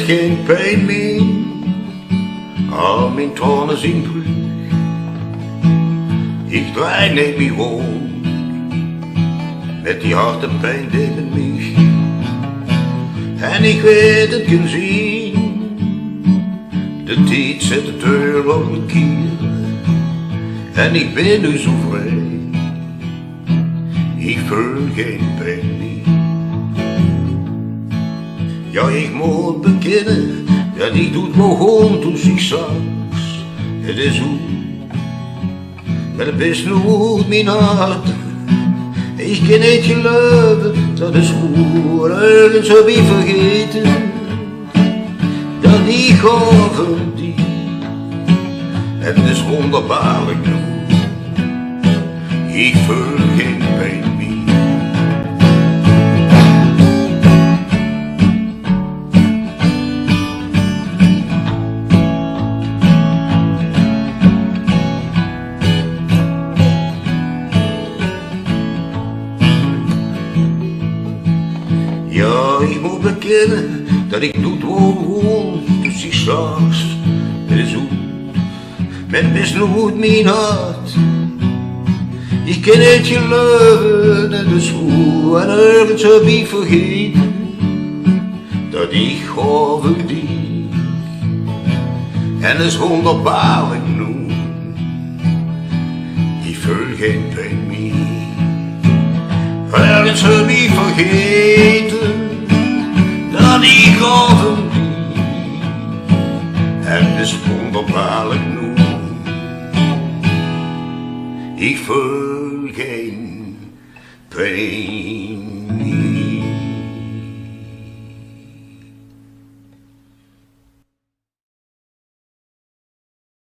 geen pijn meer, al mijn tranen zijn terug. Ik draai niet meer rond, met die harte pijn tegen mij. En ik weet het kan zien, de tijd zet de deur op een kier. En ik ben nu zo vrij, ik voel geen pijn meer. Ja, ik moet bekennen, dat ik doe het me gewoon toen ik s'nachts. Het is hoe, maar het is nooit mijn hart. Ik kan niet geloven, dat is hoe, ergens heb ik vergeten, dat ik ga van die. Het is wonderbaarlijk genoeg, ik voel geen pijn meer. Ja, ik moet bekennen, dat ik doe het gewoon, dus ik s'nachts. Het is hoe, met best nooit mijn hart. Ik kan niet geloven, dat is hoe, en ergens heb ik vergeten, dat ik ga voor die. En het is wonderbaarlijk genoeg, ik voel geen pijn meer. Ergens heb ik vergeten, dat ik ga voor die. En het is wonderbaarlijk genoeg, ik voel geen pijn meer.